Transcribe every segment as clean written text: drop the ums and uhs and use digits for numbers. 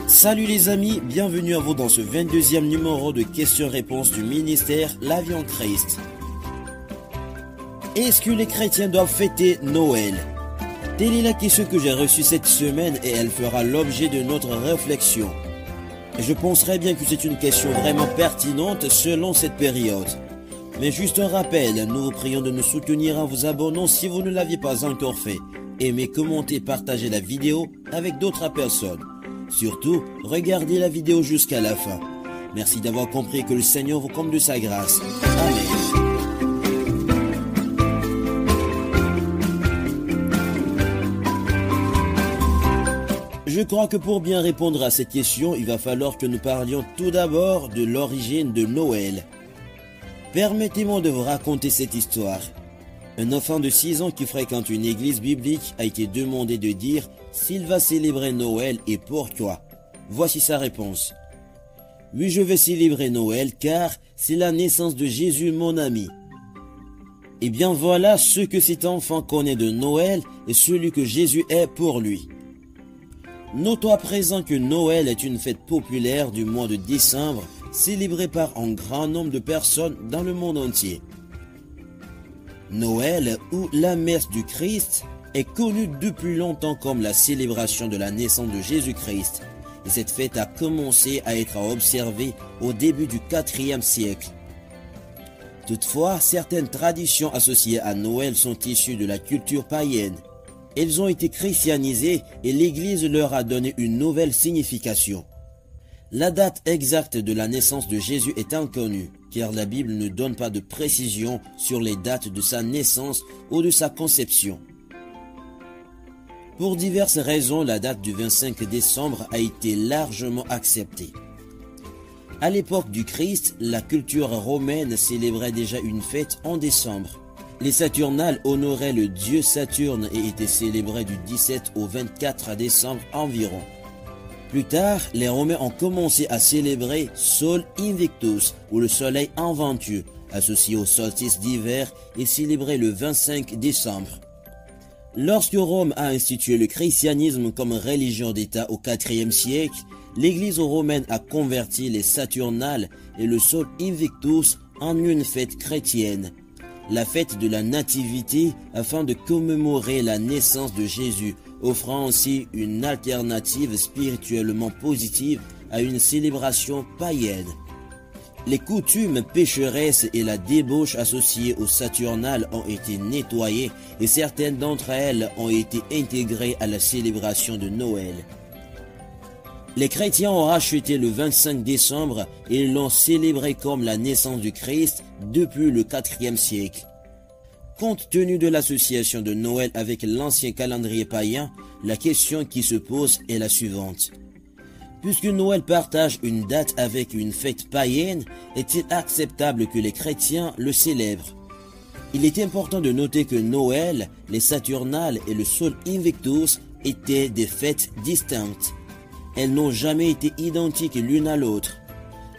Salut les amis, bienvenue à vous dans ce 22e numéro de questions-réponses du ministère La Vie en Christ. Est-ce que les chrétiens doivent fêter Noël? Telle est la question que j'ai reçue cette semaine et elle fera l'objet de notre réflexion. Je penserais bien que c'est une question vraiment pertinente selon cette période. Mais juste un rappel, nous vous prions de nous soutenir en vous abonnant si vous ne l'aviez pas encore fait. Aimez, commentez, partagez la vidéo avec d'autres personnes. Surtout, regardez la vidéo jusqu'à la fin. Merci d'avoir compris que le Seigneur vous comble de sa grâce. Amen. Je crois que pour bien répondre à cette question, il va falloir que nous parlions tout d'abord de l'origine de Noël. Permettez-moi de vous raconter cette histoire. Un enfant de 6 ans qui fréquente une église biblique a été demandé de dire s'il va célébrer Noël et pourquoi. Voici sa réponse. Oui, je vais célébrer Noël car c'est la naissance de Jésus mon ami. Eh bien voilà ce que cet enfant connaît de Noël et celui que Jésus est pour lui. Notons à présent que Noël est une fête populaire du mois de décembre célébrée par un grand nombre de personnes dans le monde entier. Noël, ou la messe du Christ, est connue depuis longtemps comme la célébration de la naissance de Jésus-Christ. Et cette fête a commencé à être observée au début du IVe siècle. Toutefois, certaines traditions associées à Noël sont issues de la culture païenne. Elles ont été christianisées et l'Église leur a donné une nouvelle signification. La date exacte de la naissance de Jésus est inconnue, car la Bible ne donne pas de précision sur les dates de sa naissance ou de sa conception. Pour diverses raisons, la date du 25 décembre a été largement acceptée. À l'époque du Christ, la culture romaine célébrait déjà une fête en décembre. Les Saturnales honoraient le dieu Saturne et étaient célébrés du 17 au 24 décembre environ. Plus tard, les Romains ont commencé à célébrer Sol Invictus, ou le soleil inventueux, associé au solstice d'hiver et célébré le 25 décembre. Lorsque Rome a institué le christianisme comme religion d'État au IVe siècle, l'Église romaine a converti les Saturnales et le Sol Invictus en une fête chrétienne, la fête de la Nativité, afin de commémorer la naissance de Jésus, offrant aussi une alternative spirituellement positive à une célébration païenne. Les coutumes pécheresses et la débauche associées aux Saturnales ont été nettoyées et certaines d'entre elles ont été intégrées à la célébration de Noël. Les chrétiens ont racheté le 25 décembre et l'ont célébré comme la naissance du Christ depuis le IVe siècle. Compte tenu de l'association de Noël avec l'ancien calendrier païen, la question qui se pose est la suivante. Puisque Noël partage une date avec une fête païenne, est-il acceptable que les chrétiens le célèbrent? Il est important de noter que Noël, les Saturnales et le Sol Invictus étaient des fêtes distinctes. Elles n'ont jamais été identiques l'une à l'autre.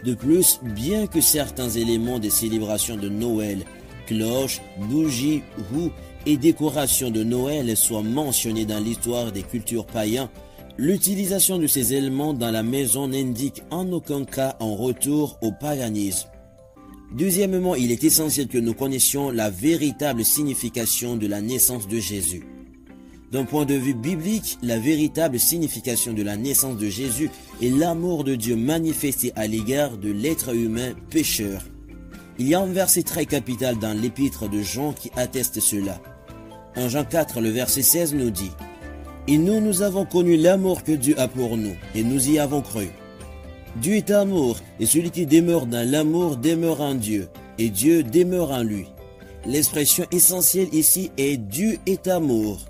De plus, bien que certains éléments des célébrations de Noël, cloches, bougies, roues et décorations de Noël soient mentionnés dans l'histoire des cultures païennes, l'utilisation de ces éléments dans la maison n'indique en aucun cas un retour au paganisme. Deuxièmement, il est essentiel que nous connaissions la véritable signification de la naissance de Jésus. D'un point de vue biblique, la véritable signification de la naissance de Jésus est l'amour de Dieu manifesté à l'égard de l'être humain pécheur. Il y a un verset très capital dans l'épître de Jean qui atteste cela. En Jean 4, le verset 16 nous dit « Et nous avons connu l'amour que Dieu a pour nous, et nous y avons cru. Dieu est amour, et celui qui demeure dans l'amour demeure en Dieu, et Dieu demeure en lui. » L'expression essentielle ici est « Dieu est amour ».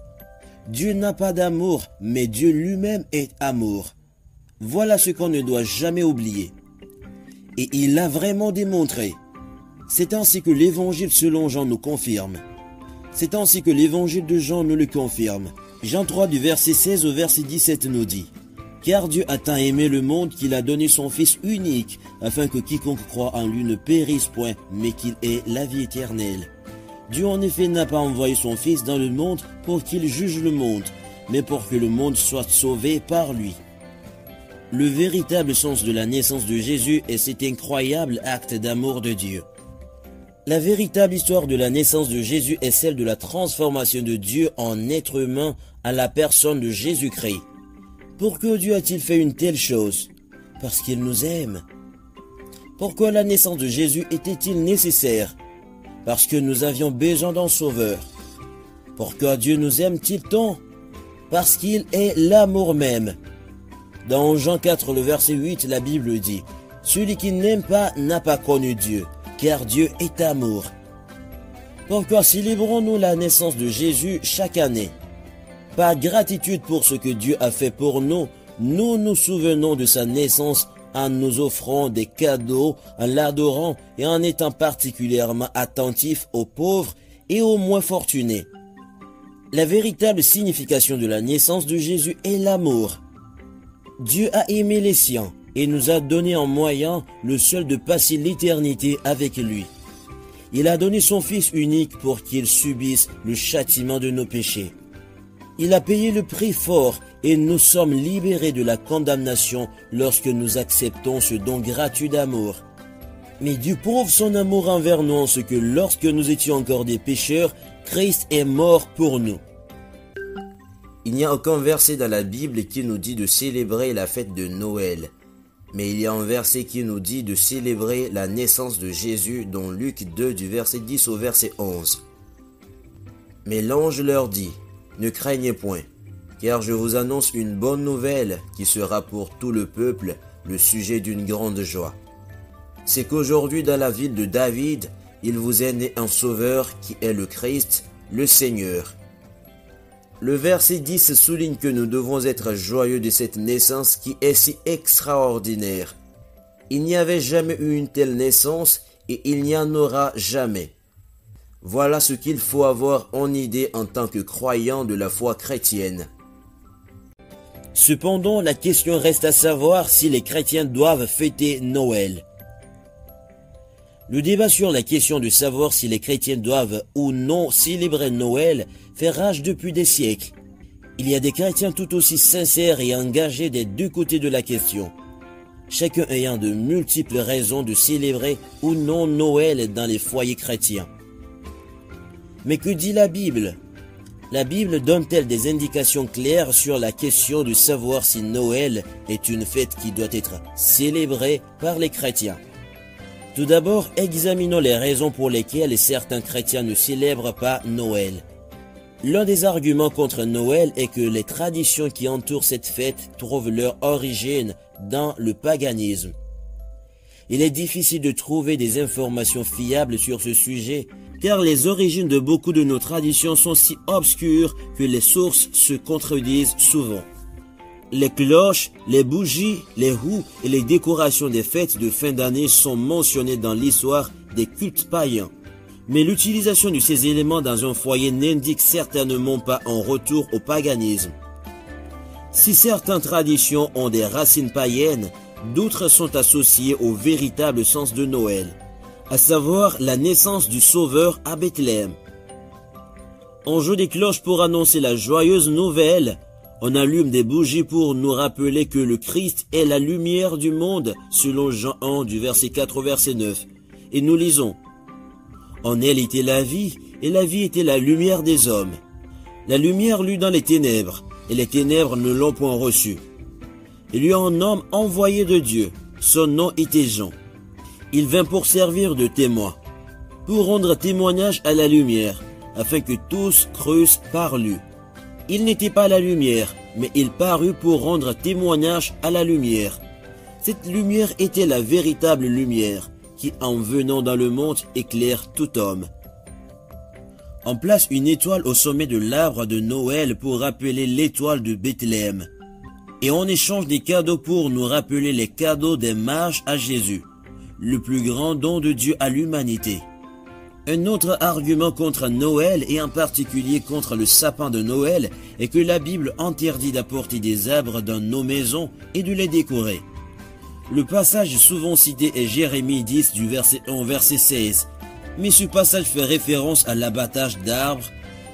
Dieu n'a pas d'amour, mais Dieu lui-même est amour. Voilà ce qu'on ne doit jamais oublier. Et il l'a vraiment démontré. C'est ainsi que l'évangile selon Jean nous confirme. C'est ainsi que l'évangile de Jean nous le confirme. Jean 3 du verset 16 au verset 17 nous dit Car Dieu a tant aimé le monde qu'il a donné son Fils unique, afin que quiconque croit en lui ne périsse point, mais qu'il ait la vie éternelle. Dieu en effet n'a pas envoyé son Fils dans le monde pour qu'il juge le monde, mais pour que le monde soit sauvé par lui. Le véritable sens de la naissance de Jésus est cet incroyable acte d'amour de Dieu. La véritable histoire de la naissance de Jésus est celle de la transformation de Dieu en être humain à la personne de Jésus-Christ. Pourquoi Dieu a-t-il fait une telle chose? Parce qu'il nous aime. Pourquoi la naissance de Jésus était-il nécessaire? Parce que nous avions besoin d'un sauveur. Pourquoi Dieu nous aime-t-il tant? Parce qu'il est l'amour même. Dans Jean 4, le verset 8, la Bible dit « Celui qui n'aime pas n'a pas connu Dieu, car Dieu est amour. » Pourquoi célébrons-nous la naissance de Jésus chaque année? Par gratitude pour ce que Dieu a fait pour nous, nous nous souvenons de sa naissance en nous offrant des cadeaux, en l'adorant et en étant particulièrement attentifs aux pauvres et aux moins fortunés. La véritable signification de la naissance de Jésus est l'amour. Dieu a aimé les siens et nous a donné en moyen le seul de passer l'éternité avec lui. Il a donné son Fils unique pour qu'il subisse le châtiment de nos péchés. Il a payé le prix fort et nous sommes libérés de la condamnation lorsque nous acceptons ce don gratuit d'amour. Mais Dieu prouve son amour envers nous en ce que lorsque nous étions encore des pécheurs, Christ est mort pour nous. Il n'y a aucun verset dans la Bible qui nous dit de célébrer la fête de Noël. Mais il y a un verset qui nous dit de célébrer la naissance de Jésus dans Luc 2 du verset 10 au verset 11. Mais l'ange leur dit: ne craignez point, car je vous annonce une bonne nouvelle qui sera pour tout le peuple le sujet d'une grande joie. C'est qu'aujourd'hui dans la ville de David, il vous est né un sauveur qui est le Christ, le Seigneur. Le verset 10 souligne que nous devons être joyeux de cette naissance qui est si extraordinaire. Il n'y avait jamais eu une telle naissance et il n'y en aura jamais. Voilà ce qu'il faut avoir en idée en tant que croyant de la foi chrétienne. Cependant, la question reste à savoir si les chrétiens doivent fêter Noël. Le débat sur la question de savoir si les chrétiens doivent ou non célébrer Noël fait rage depuis des siècles. Il y a des chrétiens tout aussi sincères et engagés des deux côtés de la question, chacun ayant de multiples raisons de célébrer ou non Noël dans les foyers chrétiens. Mais que dit la Bible? La Bible donne-t-elle des indications claires sur la question de savoir si Noël est une fête qui doit être célébrée par les chrétiens? Tout d'abord, examinons les raisons pour lesquelles certains chrétiens ne célèbrent pas Noël. L'un des arguments contre Noël est que les traditions qui entourent cette fête trouvent leur origine dans le paganisme. Il est difficile de trouver des informations fiables sur ce sujet, car les origines de beaucoup de nos traditions sont si obscures que les sources se contredisent souvent. Les cloches, les bougies, les roues et les décorations des fêtes de fin d'année sont mentionnées dans l'histoire des cultes païens. Mais l'utilisation de ces éléments dans un foyer n'indique certainement pas un retour au paganisme. Si certaines traditions ont des racines païennes, d'autres sont associées au véritable sens de Noël, à savoir la naissance du Sauveur à Bethléem. On joue des cloches pour annoncer la joyeuse nouvelle, on allume des bougies pour nous rappeler que le Christ est la lumière du monde, selon Jean 1 du verset 4 au verset 9. Et nous lisons: en elle était la vie, et la vie était la lumière des hommes. La lumière lut dans les ténèbres, et les ténèbres ne l'ont point reçue. Il y eut un homme envoyé de Dieu, son nom était Jean. Il vint pour servir de témoin, pour rendre témoignage à la lumière, afin que tous crussent par lui. Il n'était pas la lumière, mais il parut pour rendre témoignage à la lumière. Cette lumière était la véritable lumière, qui en venant dans le monde éclaire tout homme. On place une étoile au sommet de l'arbre de Noël pour rappeler l'étoile de Bethléem. Et on échange des cadeaux pour nous rappeler les cadeaux des mages à Jésus, le plus grand don de Dieu à l'humanité. Un autre argument contre Noël, et en particulier contre le sapin de Noël, est que la Bible interdit d'apporter des arbres dans nos maisons et de les décorer. Le passage souvent cité est Jérémie 10 du verset 1 au verset 16. Mais ce passage fait référence à l'abattage d'arbres,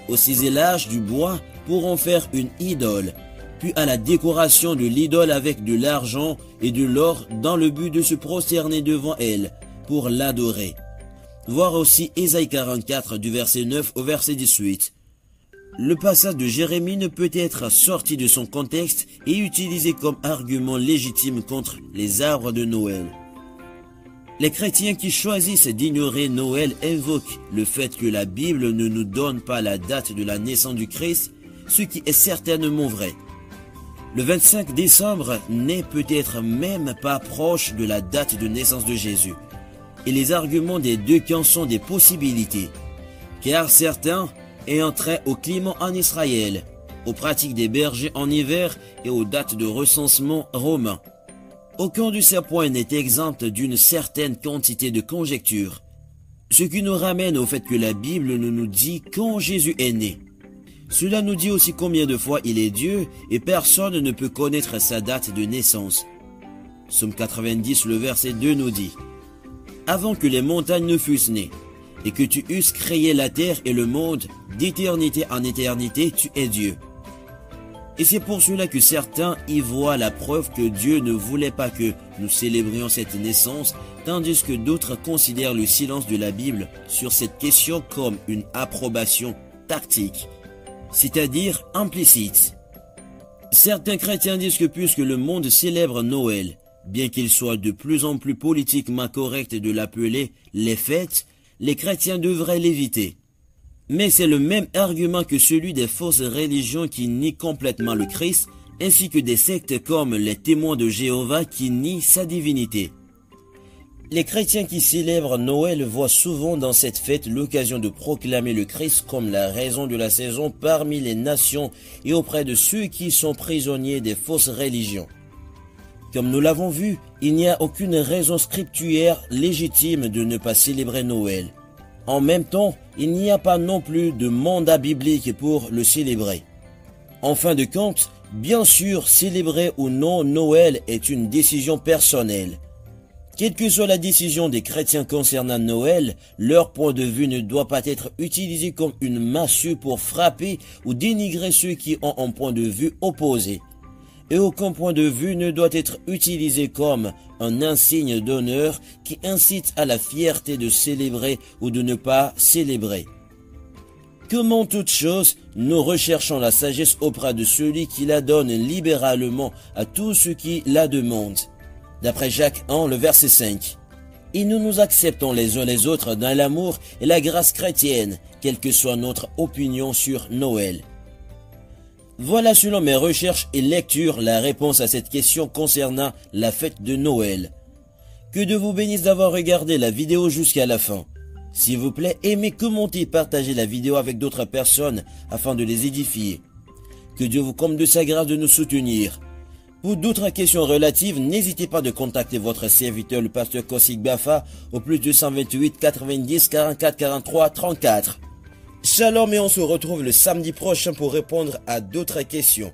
au ciselage du bois pour en faire une idole, puis à la décoration de l'idole avec de l'argent et de l'or dans le but de se prosterner devant elle pour l'adorer. Voir aussi Ésaïe 44 du verset 9 au verset 18. Le passage de Jérémie ne peut être sorti de son contexte et utilisé comme argument légitime contre les arbres de Noël. Les chrétiens qui choisissent d'ignorer Noël invoquent le fait que la Bible ne nous donne pas la date de la naissance du Christ, ce qui est certainement vrai. Le 25 décembre n'est peut-être même pas proche de la date de naissance de Jésus. Et les arguments des deux camps sont des possibilités, car certains ayant trait au climat en Israël, aux pratiques des bergers en hiver et aux dates de recensement romain. Aucun de ces points n'est exempt d'une certaine quantité de conjectures, ce qui nous ramène au fait que la Bible ne nous dit quand Jésus est né. Cela nous dit aussi combien de fois il est Dieu et personne ne peut connaître sa date de naissance. Psaume 90, le verset 2 nous dit: avant que les montagnes ne fussent nées, et que tu eusses créé la terre et le monde, d'éternité en éternité, tu es Dieu. Et c'est pour cela que certains y voient la preuve que Dieu ne voulait pas que nous célébrions cette naissance, tandis que d'autres considèrent le silence de la Bible sur cette question comme une approbation tactique, c'est-à-dire implicite. Certains chrétiens disent que puisque le monde célèbre Noël, bien qu'il soit de plus en plus politiquement correct de l'appeler les fêtes, les chrétiens devraient l'éviter. Mais c'est le même argument que celui des fausses religions qui nient complètement le Christ, ainsi que des sectes comme les témoins de Jéhovah qui nient sa divinité. Les chrétiens qui célèbrent Noël voient souvent dans cette fête l'occasion de proclamer le Christ comme la raison de la saison parmi les nations et auprès de ceux qui sont prisonniers des fausses religions. Comme nous l'avons vu, il n'y a aucune raison scripturaire légitime de ne pas célébrer Noël. En même temps, il n'y a pas non plus de mandat biblique pour le célébrer. En fin de compte, bien sûr, célébrer ou non Noël est une décision personnelle. Quelle que soit la décision des chrétiens concernant Noël, leur point de vue ne doit pas être utilisé comme une massue pour frapper ou dénigrer ceux qui ont un point de vue opposé. Et aucun point de vue ne doit être utilisé comme un insigne d'honneur qui incite à la fierté de célébrer ou de ne pas célébrer. Comme en toute chose, nous recherchons la sagesse auprès de celui qui la donne libéralement à tous ceux qui la demandent. D'après Jacques 1, le verset 5. Et nous nous acceptons les uns les autres dans l'amour et la grâce chrétienne, quelle que soit notre opinion sur Noël. Voilà selon mes recherches et lectures la réponse à cette question concernant la fête de Noël. Que Dieu vous bénisse d'avoir regardé la vidéo jusqu'à la fin. S'il vous plaît, aimez, commentez, partagez la vidéo avec d'autres personnes afin de les édifier. Que Dieu vous comble de sa grâce de nous soutenir. Pour d'autres questions relatives, n'hésitez pas de contacter votre serviteur le pasteur Kosik Bafa au plus 228 90 44 43 34. Shalom et on se retrouve le samedi prochain pour répondre à d'autres questions.